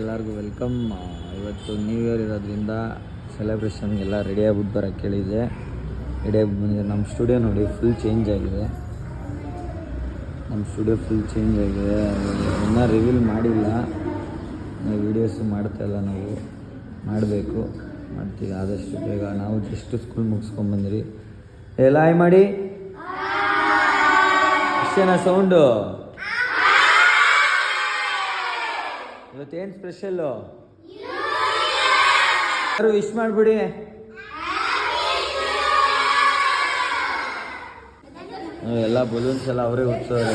ಎಲ್ಲರಿಗೂ ವೆಲ್ಕಮ್. ಇವತ್ತು new year ಇರೋದ್ರಿಂದ ಸೆಲೆಬ್ರೇಷನ್ಗೆಲ್ಲ ರೆಡಿ ಆಗ್ಬಿಟ್ಟು ಬರೋಕ್ಕೆ ಕೇಳಿದೆ. ರೆಡಿ ಆಗ್ಬಿಟ್ಟು ಬಂದಿದೆ. ನಮ್ಮ ಸ್ಟುಡಿಯೋ ನೋಡಿ ಫುಲ್ ಚೇಂಜ್ ಆಗಿದೆ. ಇನ್ನೂ ರಿವೀಲ್ ಮಾಡಿಲ್ಲ. ನಾವು ವೀಡಿಯೋಸು ಮಾಡ್ತಾಯಿಲ್ಲ, ನಾವು ಮಾಡ್ತೀವಿ ಆದಷ್ಟು ಬೇಗ. ನಾವು ಜಸ್ಟ್ ಸ್ಕೂಲ್ ಮುಗಿಸ್ಕೊಂಡ್ಬಂದ್ರಿ. ಎಲ್ಲ ಆಯ್ ಮಾಡಿ ಅಷ್ಟೇನಾ ಸೌಂಡು? ಇವತ್ತೇನು ಸ್ಪೆಷಲ್ಲು? ಯಾರು ವಿಶ್ ಮಾಡಿಬಿಡಿ. ಎಲ್ಲ ಬಲೂನ್ಸ್ ಎಲ್ಲ ಅವರೇ ಹುಡ್ಸೋರು.